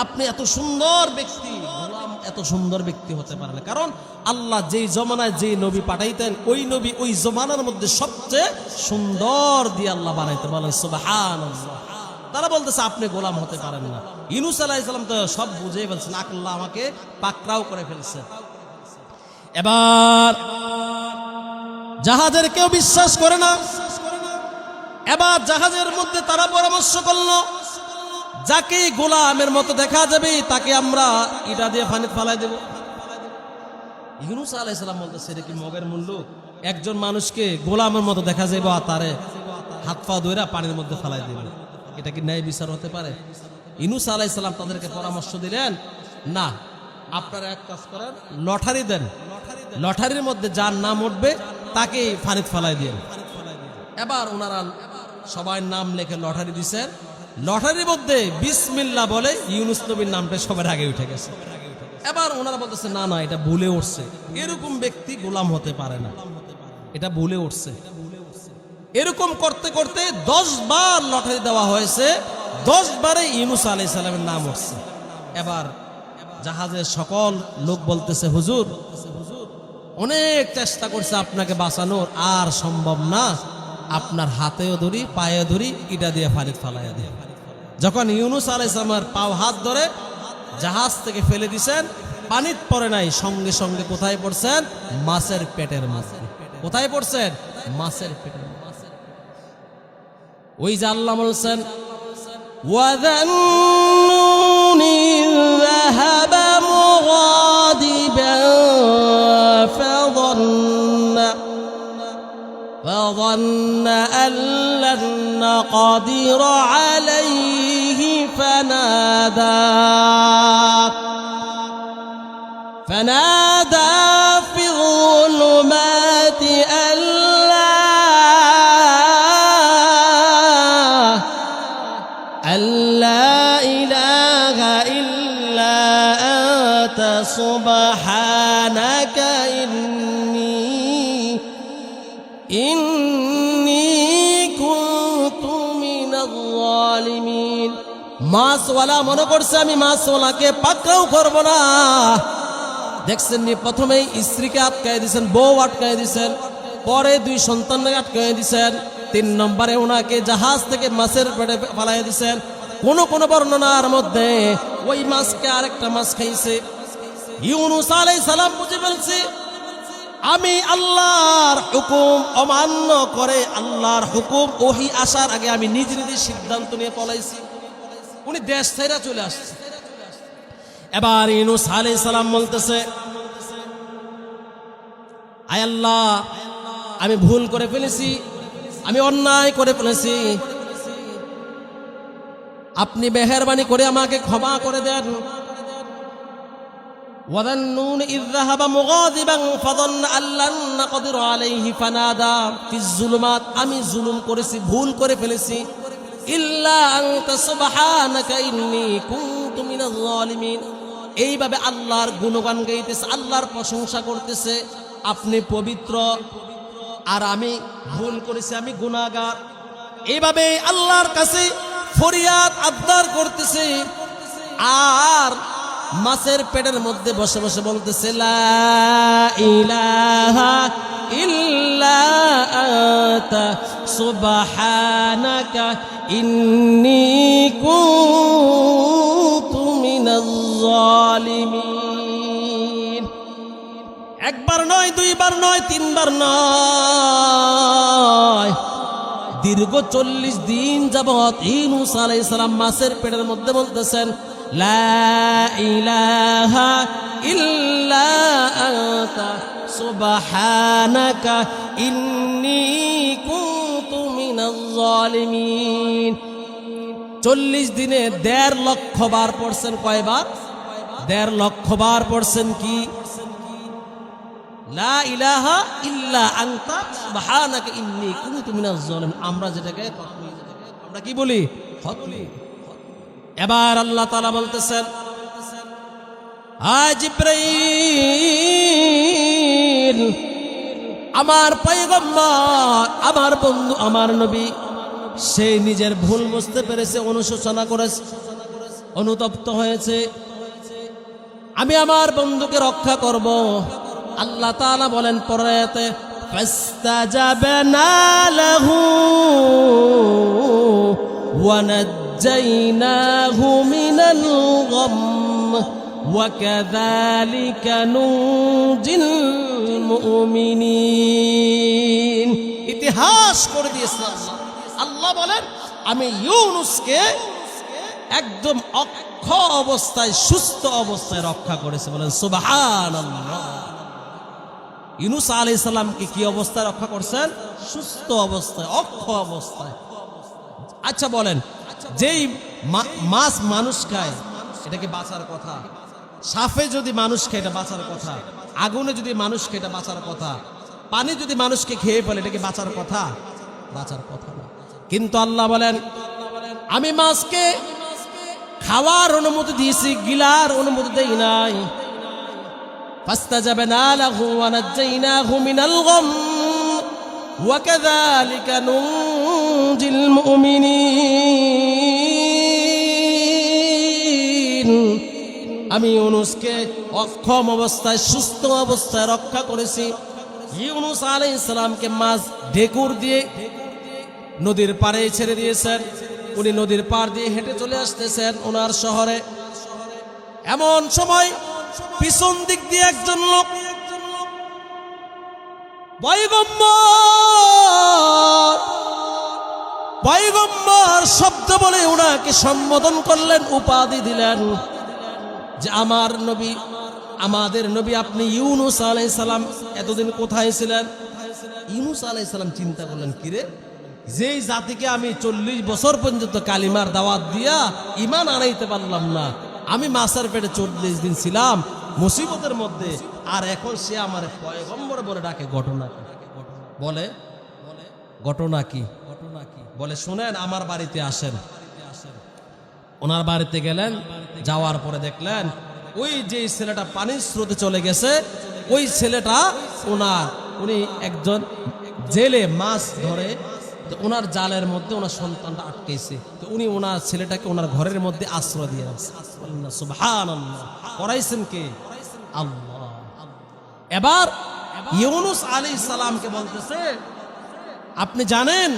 আপনি এত সুন্দর ব্যক্তি, গোলাম এত সুন্দর ব্যক্তি হতে পারে না। কারণ আল্লাহ যেই জমানায় যেই নবী পাঠাইতেন, ওই নবী ওই জমানার মধ্যে সবচেয়ে সুন্দর দিয়ে আল্লাহ বানাইতেন। বলেন সুবহানাল্লাহ। তারা বলতেছে, আপনি গোলাম হতে পারেন না। ইউনুস আলাইহিস সালাম তো সব বুঝেই ফেলছেন, আল্লাহ আমাকে পাকড়াও করে ফেলছে। এবার জাহাজের কেউ বিশ্বাস করে না। এবার জাহাজের মধ্যে তারা পরামর্শ করলো, যাকে গোলামের মতো দেখা যাবে তাকে আমরা ইটা দিয়ে পানিতে ফালাই দেব। ইউনুস আলাইহিস সালাম বলতেছে, এটা কি মগের মুল্লুক? একজন মানুষকে গোলামের মতো দেখা যাবে আর তারে হাত পা ধরে পানির মধ্যে ফালাই দেবে, এটা কি ন্যায় বিচার হতে পারে? ইউনুস আলাইহিস সালাম তাদেরকে পরামর্শ দিলেন, না, আপনারা এক কাজ করেন, লটারি দেন, লটারির মধ্যে যার নাম উঠবে তাকে পানিতে ফালাই দিন। এবার ওনারা সবাই নাম লেখে লটারি দিছেন। লটারির মধ্যে বিসমিল্লাহ বলে ইউনুস নবীর নামটা সবার আগে উঠে গেছে। এবার ওনারা বলতেছে, না না, এটা ভুলে উঠছে, এরকম ব্যক্তি গোলাম হতে পারে না, এটা ভুলে উঠছে। এরকম করতে করতে 10 বার লটারি দেওয়া হয়েছে, 10 বারে ইউনুস আলাইহিস সালামের নাম উঠছে। এবার জাহাজের সকল লোক বলতেছে, হুজুর, অনেক চেষ্টা করছে আপনাকে বাঁচানোর, আর সম্ভব না, আপনার হাতেও ধরি পায়ে ধরি ইটা দিয়ে ফানিত ফালাইয়া দিয়ে। যখন ইউনুস আলাইহিস সালামের পাও হাত ধরে জাহাজ থেকে ফেলে দিছেন, পানিত পড়ে নাই, সঙ্গে সঙ্গে কোথায় পড়ছেন? মাছের পেটের মধ্যে। কোথায় পড়ছেন? মাছের পেটের মধ্যে। ওই যে আল্লাহ বলছেন ওয়াযান্নুনি যাহাবা মুগাদিবান فظن أن لن نقدر عليه فنادى في الظلمات أن لا إله إلا أنت سبحانك إني كنت من الظالمين। মাছওয়ালা মনে করছে আমি মাছওয়ালাকে পাকড়াও করব না। দেখছেন নি, প্রথমেই স্ত্রীকে আটকায় দিয়েছেন, বউ আটকায় দিয়েছেন, পরে দুই সন্তানকে আটকায় দিয়েছেন, 3 নম্বরে ওনাকে জাহাজ থেকে মাছের পেটে ফালাইয়া দিয়েছেন। কোন কোন বর্ণনার মধ্যে ওই মাছকে আরেকটা মাছ খাইছে। ইউনুস আলাইহিস সালাম বুঝে ফেলছে আমি আল্লাহর হুকুম অমান্য করে, আল্লাহর হুকুম ওহী আসার আগে আমি নিজে নিজে সিদ্ধান্ত নিয়ে পলাইছি। উনি দেশ ছেড়ে চলে আসছে। এবার ইউনুস আলাইহিস সালাম বলতেছে আয় আল্লাহ, আমি ভুল করে ফেলেছি, আমি অন্যায় করে ফেলেছি, আপনি মেহেরবানি করে আমাকে ক্ষমা করে দেন। وَظَنُّونَ إِذْ ذَهَبَ مُغَاضِبًا فَظَنَّ أَن لَّن نَّقْدِرَ عَلَيْهِ فَنَادَىٰ فِي الظُّلُمَاتِ আমি জুলুম করেছি, ভুল করে ফেলেছি, ইল্লা আনতা সুবহানাকা ইন্নী কুনতু মিনাজ জালিমিন। এইভাবে আল্লাহর গুণগান গাইতেছে, আল্লাহর প্রশংসা করতেছে, আপনি পবিত্র আর আমি ভুল করেছি, আমি গুনাহগার। এইভাবে আল্লাহর কাছে ফরিয়াদ আবদার করতেছে। আর মাছের পেটের মধ্যে বসে বসে বলতেছে লা ইলাহা ইল্লা আনতা সুবহানাকা ইন্নী কুনতু মিনাজ জালিমিন। একবার নয়, দুইবার নয়, তিনবার নয়, দীর্ঘ 40 দিন যাবত ইউনুস আলাইহিস সালাম মাছের পেটের মধ্যে বলতেছেন লা ইলাহা ইল্লা আনতা সুবহানাকা ইন্নী কুনতু মিনাজ জালিমিন। 40 দিনে 1.5 লক্ষ বার পড়ছেন। কয়বার? 1.5 লক্ষ বার পড়ছেন কি লা ইলাহা ইল্লা আনতা সুবহানাকা ইন্নী কুনতু মিনাজ জালিমিন। আমরা যেটাকে আমরা কি বলি? খতমি। এবার আল্লাহ তাআলা বলতেছেন আয় জিবরাইল, আমার পয়গম্বর, আমার বন্ধু, আমার নবী, সে নিজের ভুল বুঝতে পেরেছে, অনুশোচনা করেছে, অনুতপ্ত হয়েছে, আমি আমার বন্ধুকে রক্ষা করব। আল্লাহ তাআলা বলেন পরেতে ফাস্তাজাবনা লাহু ওয়া নাজ্জাইনাহু মিনাল গাম ওয়া কাযালিকা নুজিল মুমিনিন। ইতিহাস করে দিয়েছে আল্লাহ। আল্লাহ বলেন আমি ইউনুসকে একদম অক্ষ অবস্থায়, সুস্থ অবস্থায় রক্ষা করেছে। বলেন সুবহানাল্লাহ। ইউনুস আলাইহিস সালামকে কি অবস্থায় রক্ষা করছেন? সুস্থ অবস্থায়, অক্ষ অবস্থায়। আচ্ছা বলেন, যেই মাছ মানুষ খায় এটা কি বাঁচার কথা? সাপে যদি মানুষ খায় এটা বাঁচার কথা? আগুনে যদি মানুষ খায় এটা বাঁচার কথা? পানি যদি মানুষকে খেয়ে ফেলে এটা কি বাঁচার কথা? বাঁচার কথা না। কিন্তু আল্লাহ বলেন আমি মাছকে খাওয়ার অনুমতি দিয়েছি, গিলার অনুমতি দেই নাই। ফাস্তাজাবনা লাহু ওয়া নাজ্জাইনাহু মিনাল গাম ওয়া কাযালিকা নুজিল মুমিনিন। আমি ইউনুসকে অক্ষম অবস্থায়, সুস্থ অবস্থায় রক্ষা করেছি। ইউনুস আলাইহিস সালামকে মাছ ঢেকুর দিয়ে নদীর পাড়ে ছেড়ে দিয়েছেন। উনি নদীর পাড় দিয়ে হেঁটে চলে আসতেছেন ওনার শহরে। এমন সময় পিছন দিক দিয়ে একজন লোক পয়গম্বর শব্দ বলে ওনাকে সম্বোধন করলেন, উপাধি দিলেন যে আমার নবী, আমাদের নবী আপনি ইউনুস আলাইহিস সালাম। এতদিন কোথায় ছিলেন? ইউনুস আলাইহিস সালাম চিন্তা করলেন, কিরে, যেই জাতিকে আমি 40 বছর পর্যন্ত কালিমার দাওয়াত দিয়া ঈমান আনাইতে পারলাম না, আমি মাছের পেটে 40 দিন ছিলাম মুসিবতের মধ্যে, আর এখন সে আমার পয়গম্বর বলে ডাকে। ঘটনা বলে, ঘটনা কি? বলে শুনেন, আমার বাড়িতে আসেন। ওনার বাড়িতে গেলেন, যাওয়ার পরে দেখলেন ওই যে ছেলেটা পানির স্রোতে চলে গেছে, ওই ছেলেটা উনি একজন জেলে মাছ ধরে, তো ওনার জালের মধ্যে ওনার সন্তানটা আটকেছে। তো উনি ওনার ছেলেটাকে ওনার ঘরের মধ্যে আশ্রয় দিয়ে রাখছে। সুবহানাল্লাহ। করাইছেন কে? আল্লাহ। এবার ইউনুস আলাইহিস সালামকে বলতেছে, আপনি জানেন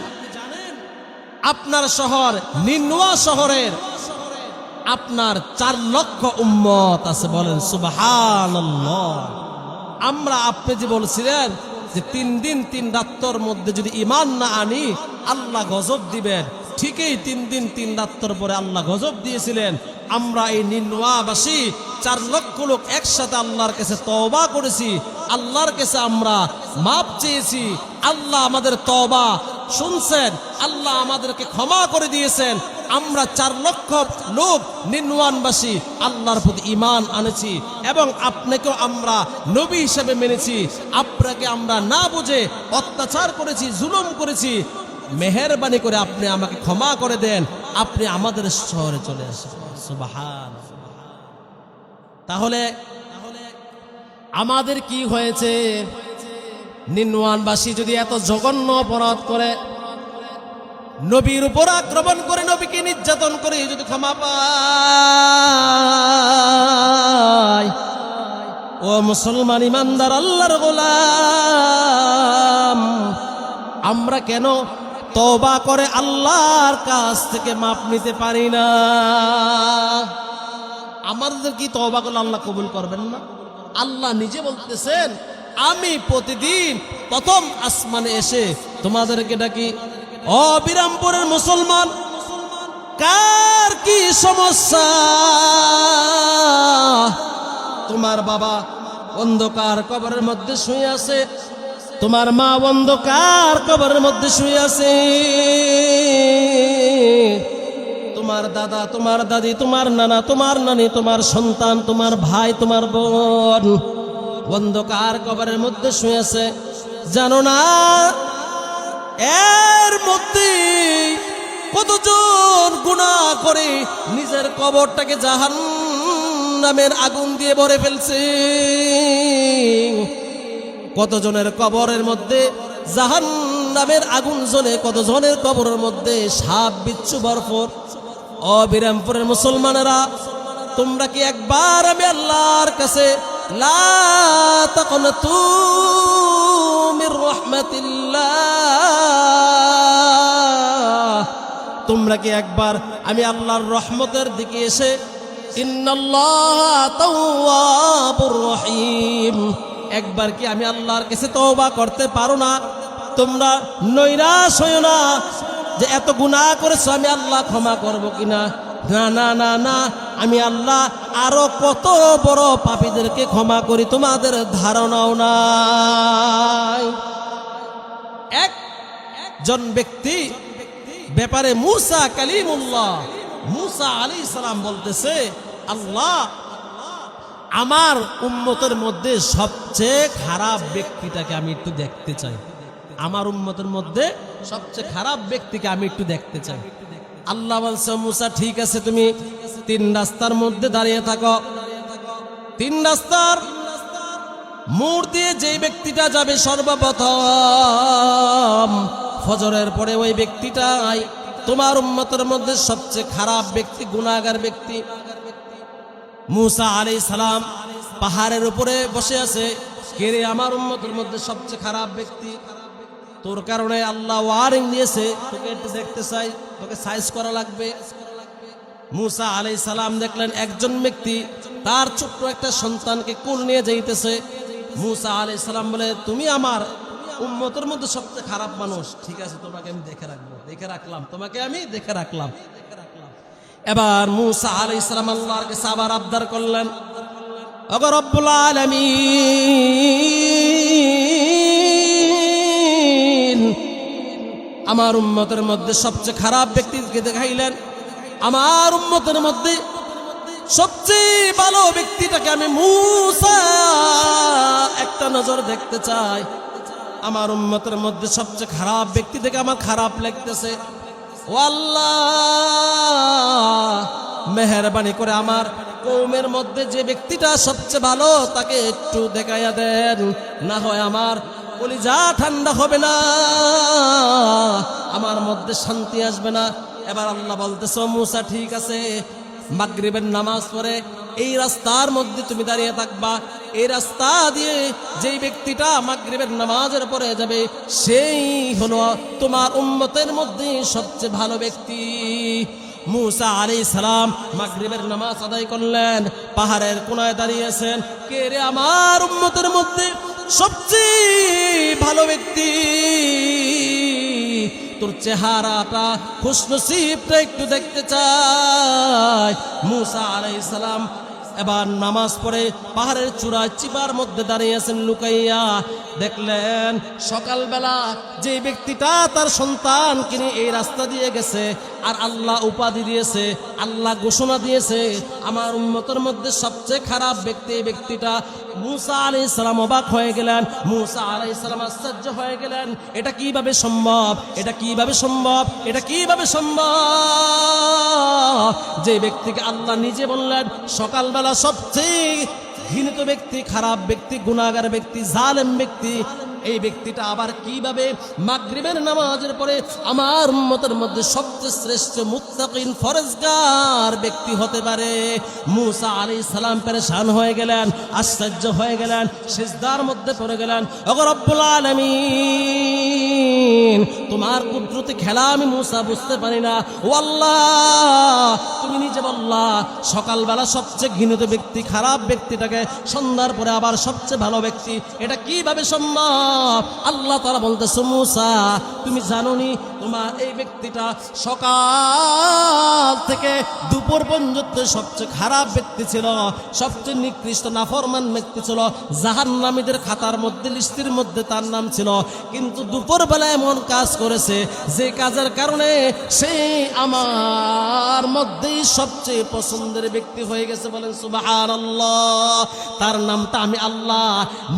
আপনার শহর নিনওয়া শহরের আপনার 4 লক্ষ উম্মত আছে। বলেন সুবহানাল্লাহ। আমরা, আপনি যে বলছিলেন যে 3 দিন 3 রাত্রের মধ্যে যদি ঈমান না আনি আল্লাহ গজব দিবেন, ঠিকই 3 দিন 3 রাত্রের পরে আল্লাহ গজব দিয়েছিলেন। আমরা এই নিনওয়াবাসী 4 লক্ষ লোক একসাথে আল্লাহর কাছে তওবা করেছি, আল্লাহর কাছে আমরা মাপ চেয়েছি। আল্লাহ আমাদের তওবা শুনছেন, আল্লাহ আমাদেরকে ক্ষমা করে দিয়েছেন। আমরা 4 লক্ষ লোক নিনওয়ানবাসী আল্লাহর প্রতি ঈমান আনেছি এবং আপনাকেও আমরা নবী হিসেবে মেনেছি। আপনাকে আমরা না বুঝে অত্যাচার করেছি, জুলুম করেছি, মেহেরবানি করে আপনি আমাকে ক্ষমা করে দেন, আপনি আমাদের শহরে চলে আসেন। সুবহানাল্লাহ। তাহলে আমাদের কি হয়েছে? নিনওয়ানবাসী যদি এত জঘন্য অপরাধ করে, নবীর উপর আক্রমণ করে, নবীকে নির্যাতন করে যদি ক্ষমা পায়, ও মুসলমান ইমানদার আল্লাহর গোলাম, আমরা কেন তওবা করে আল্লাহর কাছ থেকে মাপ নিতে পারি না? আমাদের কি তওবা করলে আল্লাহ কবুল করবেন না? আল্লাহ নিজে বলতেছেন, আমি প্রতিদিন প্রথম আসমানে এসে তোমাদেরকে ডাকি, ও বিরামপুরের মুসলমান, কার কি সমস্যা? তোমার বাবা অন্ধকার কবরের মধ্যে শুয়ে আছে, তোমার মা অন্ধকার কবরের মধ্যে শুয়ে আছে, তোমার দাদা, তোমার দাদি, তোমার নানা, তোমার নানি, তোমার সন্তান, তোমার ভাই, তোমার বোন অন্ধকার কবরের মধ্যে শুয়ে আছে। জানো না এর মধ্যে কতজন গুনাহ করে নিজের কবরটাকে জাহান্নামের আগুন দিয়ে ভরে ফেলছে? কতজনের কবরের মধ্যে জাহান্নামের আগুন জ্বলে, কতজনের কবরের মধ্যে সাপ বিচ্ছু ভরপুর। ও বিরামপুরের মুসলমানেরা, তোমরা কি একবার আমি আল্লাহর কাছে লা তাকনাতু মির রাহমাতিল্লাহ, তোমরা কি একবার আমি আল্লাহর রহমতের দিকে এসে ইন্নাল্লাহা তাওয়াবুর রহিম, একবার কি আমি আল্লাহর কাছে তওবা করতে পারো না? তোমরা নৈরাশ হইও না যে এত গুনাহ করেছো, আমি আল্লাহ ক্ষমা করব কিনা। না না না না, আমি আল্লাহ আরো কত বড় পাপীদেরকে ক্ষমা করি, তোমাদের ধারণাও নাই। একজন ব্যক্তি ব্যাপারে মুসা কালিমুল্লাহ, মুসা আলাইহিস সালাম বলতেছে, আল্লাহ আমার উম্মতের মধ্যে সবচেয়ে খারাপ ব্যক্তিটাকে আমি একটু দেখতে চাই, আমার উম্মতের মধ্যে সবচেয়ে খারাপ ব্যক্তিকে আমি একটু দেখতে চাই। আল্লাহ বলছে, মুসা ঠিক আছে, তুমি 3 রাস্তার মধ্যে দাঁড়িয়ে থাকো। 3 রাস্তার মোড় দিয়ে যে ব্যক্তিটা যাবে সর্বপ্রথম ফজরের পরে, ওই ব্যক্তিটাই তোমার উম্মতের মধ্যে সবচেয়ে খারাপ ব্যক্তি, গুনাহগার ব্যক্তি। মুসা আলাইহিস সালাম পাহাড়ের উপরে বসে আছে, কে রে আমার উম্মতের মধ্যে সবচেয়ে খারাপ ব্যক্তি? তোর কারণে আল্লাহ ওয়ারিং দিয়েছে, তোকে একটু দেখতে চাই, তোকে সাইজ করা লাগবে। মুসা আলাইহিস সালাম দেখলেন একজন ব্যক্তি তার ছোট্ট একটা সন্তানকে কোল নিয়ে যাইতেছে। মুসা আলাইহিস সালাম বলে, তুমি আমার উম্মতের মধ্যে সবচেয়ে খারাপ মানুষ, ঠিক আছে তোমাকে আমি দেখে রাখবো। দেখে রাখলাম, তোমাকে আমি দেখে রাখলাম। এবার মুসা আলাইহিস সালাম আল্লাহর কাছে আবার আবদার করলেন, ওগো রব্বুল আলামিন, আমার উম্মতের মধ্যে সবচেয়ে খারাপ ব্যক্তিকে দেখাইলেন, আমার উম্মতের মধ্যে সবচেয়ে ভালো ব্যক্তিটাকে আমি মুসা একটা নজর দেখতে চাই। আমার উম্মতের মধ্যে সবচেয়ে খারাপ ব্যক্তি থেকে আমার খারাপ লাগতেছে। ও আল্লাহ, মেহেরবানি করে আমার কওমের মধ্যে যে ব্যক্তিটা সবচেয়ে ভালো তাকে একটু দেখাইয়া দেন, না হয় আমার কলিজা ঠান্ডা হবে না, আমার মধ্যে শান্তি আসবে না। এবার আল্লাহ বলতেছ, মুসা ঠিক আছে, মাগরিবের নামাজ পড়ে এই রাস্তার মধ্যে তুমি দাঁড়িয়ে থাকবা। এই রাস্তা দিয়ে যেই ব্যক্তিটা মাগরিবের নামাজের পরে যাবে সেই হলো তোমার উম্মতের মধ্যে সবচেয়ে ভালো ব্যক্তি। মুসা আলাইহিস সালাম মাগরিবের নামাজ আদায় করলেন, পাহাড়ের কোনায় দাঁড়িয়েছেন। কে রে আমার উম্মতের মধ্যে সবচেয়ে ভালো ব্যক্তি? তোর চেহারাটা, খুশনসিবটা একটু দেখতে চাই। মুসা আলাইহিস সালাম এবার নামাজ পড়ে পাহাড়ের চূড়ায় চিপার মধ্যে দাঁড়িয়েছেন লুকাইয়া। দেখলেন সকালবেলা যে ব্যক্তিটা তার সন্তানকে নিয়ে এই রাস্তা দিয়ে গেছে, আর আল্লাহ উপাধি দিয়েছে, আল্লাহ ঘোষণা দিয়েছে আমার উম্মতের মধ্যে সবচেয়ে খারাপ ব্যক্তি এই ব্যক্তিটা। মুসা আলাইহিস সালাম অবাক হয়ে গেলেন, মুসা আলাইহিস সালাম আশ্চর্য হয়ে গেলেন, এটা কিভাবে সম্ভব, এটা কিভাবে সম্ভব, এটা কিভাবে সম্ভব? যে ব্যক্তিকে আল্লাহ নিজে বললেন সকালবেলা সবচেয়ে ঘৃণিত ব্যক্তি, খারাপ ব্যক্তি, গুনাহগার ব্যক্তি, জালেম ব্যক্তি, এই ব্যক্তিটা আবার কিভাবে মাগরিবের নামাজের পরে আমার উম্মতের মধ্যে সবচেয়ে শ্রেষ্ঠ মুত্তাকিন ফরজগার ব্যক্তি হতে পারে? মুসা আলাইহিস সালাম পেরেশান হয়ে গেলেন, আশ্চর্য হয়ে গেলেন, সিজদার মধ্যে পড়ে গেলেন। ওগো রব্বুল আলামিন, তোমার কুদরতি খেলা আমি মুসা বুঝতে পারি না। ও আল্লাহ, তুমি নিজে বললা সকালবেলা সবচেয়ে ঘৃণিত ব্যক্তি, খারাপ ব্যক্তিটাকে সন্ধ্যার পরে আবার সবচেয়ে ভালো ব্যক্তি, এটা কিভাবে সম্ভব? আল্লাহ তাআলা বলতেছে, মুসা তুমি জানোনি তোমার এই ব্যক্তিটা সকাল থেকে দুপুর পর্যন্ত সবচেয়ে খারাপ ব্যক্তি ছিল, সবচেয়ে নিকৃষ্ট নাফরমান ব্যক্তি ছিল, জাহান্নামীদের খাতার মধ্যে, লিস্টির মধ্যে তার নাম ছিল। কিন্তু দুপুর বেলা এমন কাজ করেছে যে কাজের কারণে সে আমার মধ্যেই সবচেয়ে পছন্দের ব্যক্তি হয়ে গেছে। বলেন সুবহানাল্লাহ। তার নামটা আমি আল্লাহ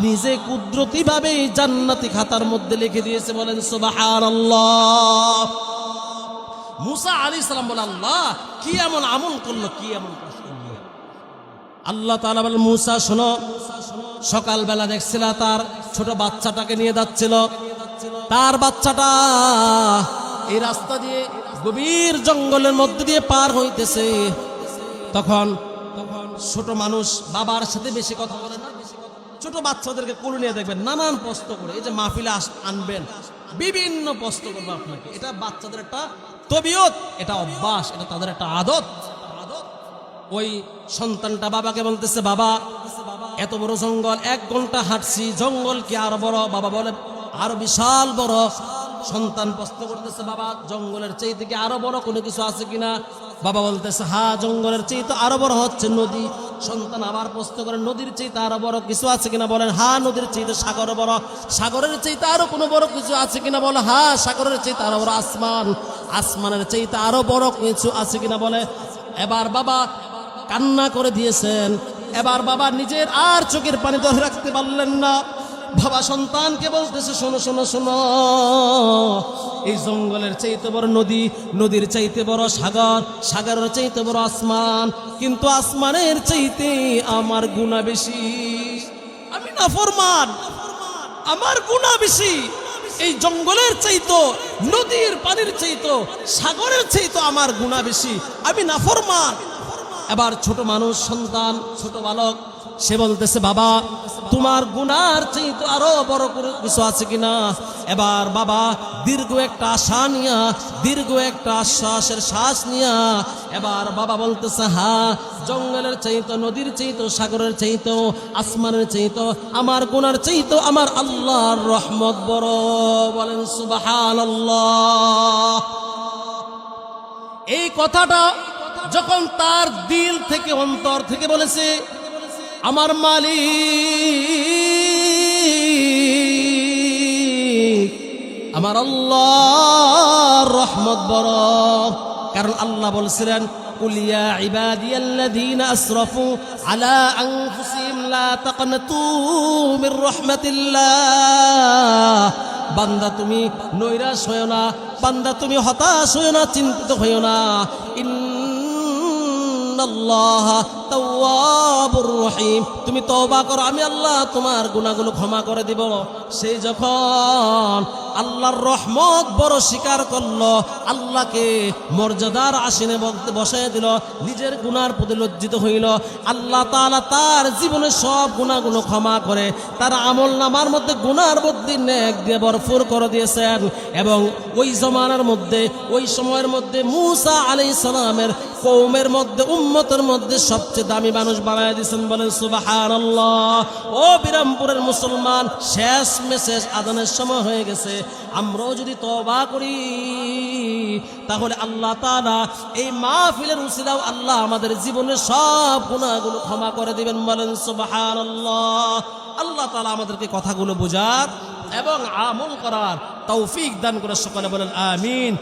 নিজে কুদরতি ভাবে জান্নাতি খাতার মধ্যে লিখে দিয়েছে। বলেন সুবহানাল্লাহ। মুসা আলাইহিস সালাম বলে, আল্লাহ কি এমন আমল করলো, কি এমন কাজ করলো? আল্লাহ তাআলা বলেন, মুসা শোনো, সকালবেলা দেখছিল তার ছোট বাচ্চাটাকে নিয়ে যাচ্ছিল, তার বাচ্চাটা এই রাস্তা দিয়ে গভীর জঙ্গলের মধ্যে দিয়ে পার হইতেছে। তখন ছোট মানুষ বাবার সাথে বেশি কথা বলে না, ছোট বাচ্চাদেরকে কোলে নিয়ে দেখবেন নানান প্রশ্ন করে, এই যে মাহফিলে আনবেন বিভিন্ন প্রশ্ন করবে আপনাকে। এটা বাচ্চাদের একটা তবিয়ত, এটা অভ্যাস, এটা তাদের একটা আদত। ওই সন্তানটা বাবাকে বলতেছে, বাবা এত বড় জঙ্গল, 1 ঘন্টা হাঁটছি, জঙ্গল কি আরো বড়? বাবা বলে আরো বিশাল বড়। সন্তান প্রশ্ন করতেছে, বাবা জঙ্গলের চাইতে কি আরো বড় কোনো কিছু আছে কিনা? বাবা বলতেছে, হ্যাঁ জঙ্গলের চাইতে আরো বড় হচ্ছে নদী। সন্তান আবার প্রশ্ন করে, নদীর চাইতে আরো বড় কিছু আছে কিনা? বলেন হ্যাঁ নদীর চাইতে সাগর বড়। সাগরের চাইতে আরো কোনো বড় কিছু আছে কিনা? বলে হ্যাঁ সাগরের চাইতে আরো বড় আসমান। আসমানের চাইতে আরো বড় কিছু আছে কিনা? বলে। এবার বাবা কান্না করে দিয়েছেন। এবার বাবা নিজের আর চোখের পানি ধরে রাখতে পারলেন না। বাবা সন্তানকে বলতেছে, শোনো শোনো শোনো, এই জঙ্গলের চাইতে বড় নদী, নদীর চাইতে বড় সাগর, সাগরের চাইতে বড় আসমান, কিন্তু আসমানের চাইতে আমার গুনাহ বেশি। আমি নাফরমান, আমার গুনাহ বেশি। এই জঙ্গলের চাইতো, নদীর পানির চাইতো, সাগরের চাইতো আমার গুনাহ বেশি। আমি নাফরমান। এবার ছোট মানুষ, সন্তান, ছোট বালক, সে বলতেছে বাবা তোমার গুনার চাইতে আরো বড় কিছু আছে কিনা। এবার বাবা দীর্ঘ একটা আশা নিয়া, দীর্ঘ একটা আশ্বাসের শ্বাস নিয়া এবার বাবা বলতেছে হ্যাঁ, জঙ্গলের চাইতো, নদীর চাইতো, সাগরের চাইতো, আসমানের চাইতো, আমার গুনার চাইতো আমার আল্লাহর রহমত বড়। বলেন সুবহানাল্লাহ। এই কথাটা যখন তার দিল থেকে, অন্তর থেকে বলেছে, আমার মালিক আমার আল্লাহর রহমত বড়। কারণ আল্লাহ বলছিলেন কুল ইয়া ইবাদিয়াল্লাযীনা আসরাফু আলা আনফুসিহিম লা তাকনাতু মির রাহমাতিল্লাহ। বান্দা তুমি নৈরাশ হয়ো না, বান্দা তুমি হতাশ হয়ো না, চিন্তিত হয়ো না। ইন্নাল্লাহ তাওয়াবুর রহিম, তুমি তওবা করো, আমি আল্লাহ তোমার গুনাহগুলো ক্ষমা করে দিব। সেই যখন আল্লাহর রহমত বড় স্বীকার করলো, আল্লাহকে মর্যাদার আসনে বসায় দিল, নিজের গুনার প্রতি লজ্জিত হইল, আল্লাহ তাআলা তার জীবনে সব গুনাহগুলো ক্ষমা করে তার আমল নামার মধ্যে গুনার মধ্যে নেক দিয়ে ভরপুর করে দিয়েছেন। এবং ওই জমানার মধ্যে, ওই সময়ের মধ্যে মূসা আলাইহিস সালামের কওমের মধ্যে, উম্মতের মধ্যে সবচেয়ে দামি মানুষ বানায় দিয়েছেন। বলেন সুবহানাল্লাহ। ও বিরামপুরের মুসলমান, শেষ মেসেজ আদানের সময় হয়ে গেছে। আমরাও যদি তওবা করি তাহলে আল্লাহ তাআলা এই মাহফিলের উসিলাও আল্লাহ আমাদের জীবনের সব গুনাহগুলো ক্ষমা করে দিবেন। বলেন সুবহানাল্লাহ। আল্লাহ তাআলা আমাদেরকে কথাগুলো বোঝার এবং আমল করার তৌফিক দান করে। সকলে বলেন আমিন।